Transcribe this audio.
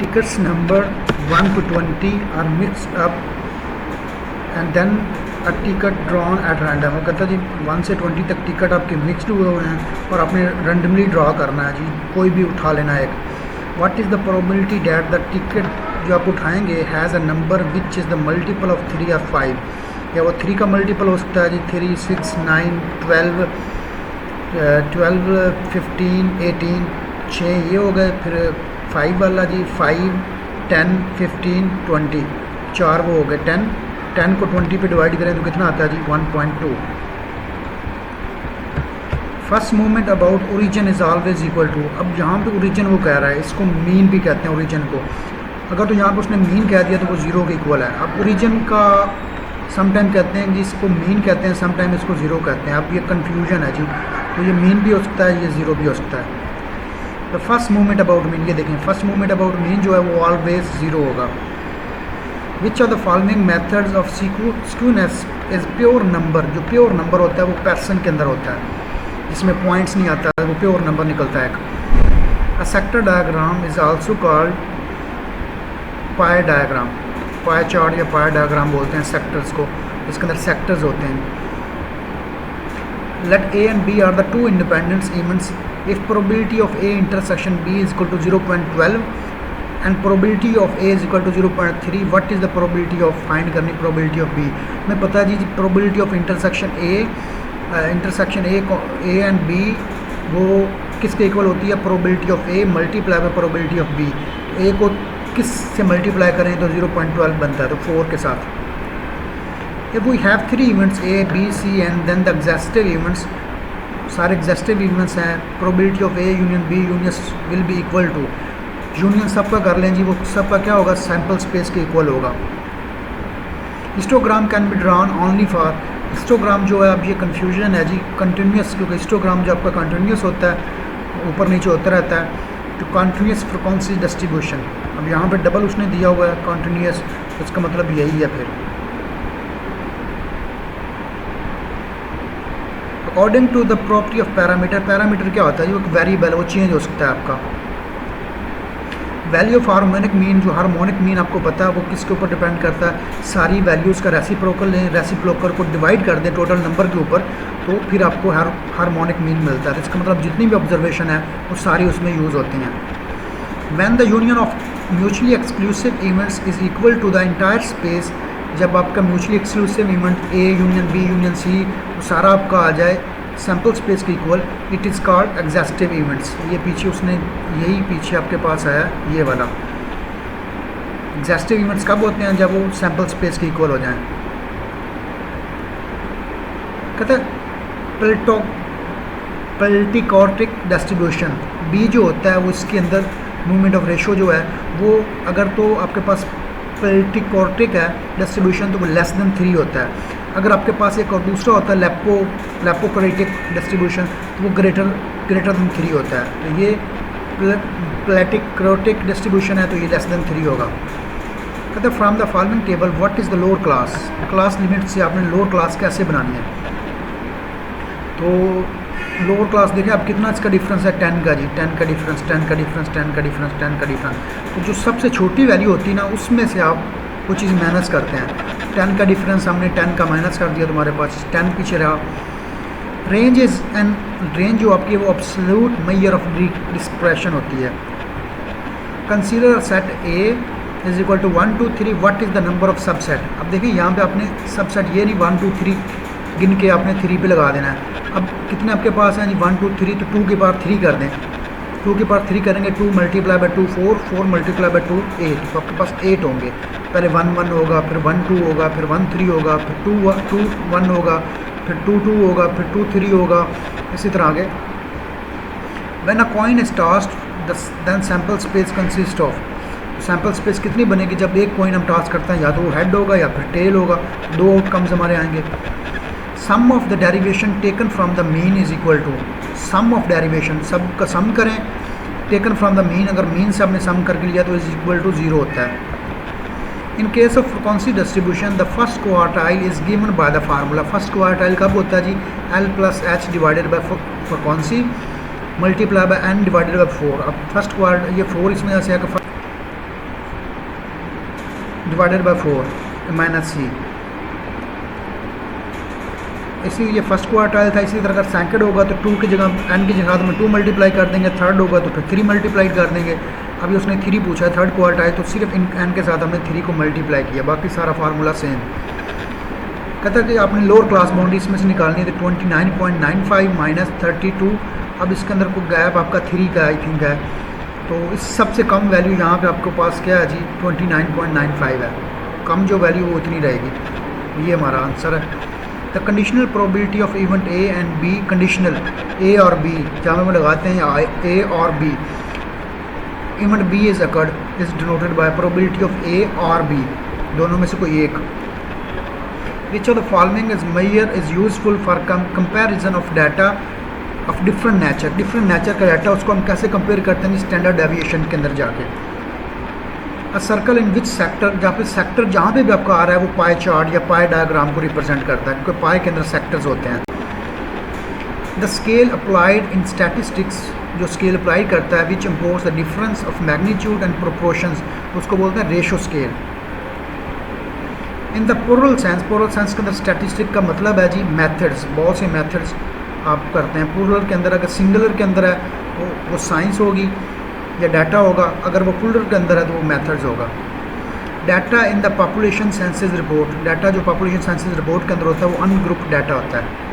tickets number 1 to 20 are mixed up and then a ticket drawn at random। वो कहता है जी 1 से 20 तक टिकट आपके मिक्सड हुए हुए हैं और आपने रैंडमली ड्रॉ करना है जी, कोई भी उठा लेना है एक। What is the probability that the ticket जो आप उठाएंगे has a number which is the multiple of 3 और 5। या वो 3 का मल्टीपल हो सकता है जी 3, 6, 9, 12, 15, 18, 6 ये हो गए। फिर 5 वाला जी 5, 10, 15, 20, 4 वो हो गए 10 को 20 पे डिवाइड करें तो कितना आता है जी 1.2। First movement about origin is always equal to. अब यहाँ पे ओरिजिन वो कह रहा है, इसको मीन भी कहते हैं ओरिजिन को। अगर तो यहाँ पर उसने मीन कह दिया तो वो ज़ीरो के इक्वल है। अब ओरिजिन का समटाइम कहते हैं जी इसको मीन कहते हैं, समटाइम इसको ज़ीरो कहते हैं। अब ये कन्फ्यूजन है जी, तो ये मीन भी हो सकता है, ये ज़ीरो भी हो सकता है। तो फर्स्ट मूवमेंट अबाउट मीन, ये देखें फर्स्ट मूवमेंट अबाउट मीन जो है वो ऑलवेज ज़ीरो होगा। विच of the following methods of skewness is pure number. जो प्योर नंबर होता है वो पर्सन के अंदर होता है, जिसमें पॉइंट्स नहीं आता है, वो प्योर नंबर निकलता है। A sector diagram is also called pi diagram. Pie chart या पाई डायग्राम बोलते हैं सेक्टर्स को, इसके अंदर सेक्टर्स होते हैं। Let A and B are the two independent events if probability of A intersection B is equal to 0.12 and probability of A is equal to 0.3। What is the probability of find करनी probability of B. मैं पता जी probability of intersection A and B वो किसके equal होती है, probability of A multiply by probability of B. A को किस से मल्टीप्लाई करें तो 0.12 बनता है, तो 4 के साथ। If we have 3 events A B C and then the exhaustive events, सारे एग्जॉस्टिव इवेंट्स हैं, probability of A union B union will be equal to, union सबका कर लें जी, वो सबका क्या होगा, सैम्पल स्पेस के इक्वल होगा। Histogram can be drawn only for, histogram जो है अब ये कन्फ्यूजन है जी कंटिन्यूस, क्योंकि हिस्टोग्राम जो आपका कंटिन्यूस होता है ऊपर नीचे होता रहता है, तो कंटिन्यूस फ्रीक्वेंसी डिस्ट्रीब्यूशन। अब यहाँ पे डबल उसने दिया हुआ है कंटिन्यूस, तो इसका मतलब यही है। फिर according to the property of parameter, parameter क्या होता है, जो एक वेरिएबल वो चेंज हो सकता है आपका। वैल्यू ऑफ हार्मोनिक मीन, जो हार्मोनिक मीन आपको पता है वो किसके ऊपर डिपेंड करता है, सारी वैल्यूज़ का रेसिप्रोकल लें, रेसिप्रोकल को डिवाइड कर दें टोटल नंबर के ऊपर, तो फिर आपको हार्मोनिक मीन मिलता है। तो इसका मतलब जितनी भी ऑब्जर्वेशन है वो सारी उसमें यूज़ होती हैं। When the union of mutually exclusive events is equal to the entire space, जब आपका mutually exclusive event A union B union C सारा आपका आ जाए सैम्पल स्पेस के equal, it is called exhaustive events. ये पीछे उसने यही पीछे आपके पास आया ये वाला। एग्जॉस्टिव इवेंट्स कब होते हैं, जब वो सैम्पल स्पेस के इक्वल हो जाएं। कहते हैं पेल्टिकॉर्टिक डिस्ट्रीब्यूशन, बी जो होता है वो इसके अंदर मूवमेंट ऑफ रेशो जो है वो अगर तो आपके पास पेल्टिकॉर्टिक है डिस्ट्रीब्यूशन तो वो लेस देन 3 होता है। अगर आपके पास एक और दूसरा होता है लेपोक्रेटिक डिस्ट्रीब्यूशन तो वो ग्रेटर देन 3 होता है। तो ये प्लेटिक्रोटिक डिस्ट्रीब्यूशन है तो ये लेस देन 3 होगा। कहते हैं from the following table what is the lower class, class limit से आपने लोअर क्लास कैसे बनानी है। तो लोअर क्लास देखें अब कितना इसका डिफरेंस है, 10 का जी, 10 का डिफरेंस, 10 का डिफरेंस, 10 का डिफरेंस, 10 का डिफरेंस। तो जो सबसे छोटी वैल्यू होती है ना उसमें से आप वो चीज़ माइनस करते हैं। 10 का डिफरेंस हमने 10 का माइनस कर दिया, तुम्हारे पास 10 पीछे रहा। रेंज इज़ एन, रेंज जो आपकी वो एब्सोल्यूट मेजर ऑफ डिस्पर्शन होती है। Consider set A is equal to 1 2 3, what is the number of subset. अब देखिए यहाँ पे आपने सबसेट ये नहीं 1 2 3 गिन के आपने 3 पे लगा देना है। अब कितने आपके पास हैं जी 1 2 3, तो 2 के पावर 3 कर दें, 2 के पावर 3 करेंगे, 2 मल्टीप्लाई बाय 2 4, 4 मल्टीप्लाई बाय 2 8, तो आपके पास 8 होंगे। पहले 1 1 होगा, फिर 1 2 होगा, फिर 1 3 होगा, फिर 2 1 होगा, फिर 2 2 होगा, फिर 2 3 होगा, इसी तरह आगे। When a coin is tossed then sample space consist of, sample space कितनी बनेगी जब एक कॉइन हम टॉस करते हैं, या तो वो हेड होगा या फिर टेल होगा, 2 आउटकम्स हमारे आएंगे। Sum of the derivation taken from the mean is equal to, sum of derivation सब का सम करें, टेकन फ्रॉम द मीन, अगर मीन से हमने सम करके लिया तो इज इक्वल टू 0 होता है। In case of frequency distribution the first quartile is given by the formula. First quartile कब होता है जी, L plus H divided by frequency multiply by n divided by 4। अब फर्स्ट क्वार्टाइल ये 4 इसमें ऐसे आएगा, डिवाइडेड बाय 4 माइनस सी। इसी ये फर्स्ट क्वार्टाइल था। इसी तरह अगर सेकंड होगा तो 2 की जगह n की जगह तो 2 मल्टीप्लाई कर देंगे, थर्ड होगा तो फिर 3 मल्टीप्लाई कर देंगे। अभी उसने 3 पूछा है थर्ड क्वार्टाइल, तो सिर्फ इन n के साथ हमने 3 को मल्टीप्लाई किया, बाकी सारा फार्मूला सेम। कहता है कि आपने लोअर क्लास बाउंड्री इसमें से निकालनी है, तो 29.95 माइनस 32। अब इसके अंदर कोई गैप आपका 3 का आई थिंक है, तो इस सबसे कम वैल्यू यहाँ पे आपके पास क्या है जी 29.95 है। कम जो वैल्यू वो इतनी रहेगी। ये हमारा आंसर है। The conditional probability of event A and B, conditional A और बी जहाँ में लगाते हैं ए और B, event B is occurred is denoted by probability of A और बी, दोनों में से कोई एक। Which of the following is measure is useful for comparison of data of different nature. Different nature का डाटा उसको हम कैसे कंपेयर करते हैं स्टैंडर्ड डेविएशन के अंदर जाके। A circle in which sector, जहाँ पे सेक्टर जहाँ पे भी आपका आ रहा है वो पाई चार्ट या पाई डायग्राम को रिप्रेजेंट करता है, क्योंकि पाई के अंदर सेक्टर्स होते हैं। The scale applied in statistics, जो स्केल अप्लाई करता है which imports the difference of magnitude and proportions, उसको बोलते हैं ratio scale. In the plural sense, plural sense के अंदर स्टैटिस्टिक का मतलब है जी मेथड्स, बहुत से मेथड्स आप करते हैं। प्लूरल के अंदर, अगर सिंगुलर के अंदर है वो साइंस होगी या डाटा होगा, अगर वो प्लूरल के अंदर है तो वो मेथड्स होगा। Data in the population census report, data जो पॉपुलेशन सेंसस रिपोर्ट के अंदर होता है वो अनग्रुप डाटा होता है।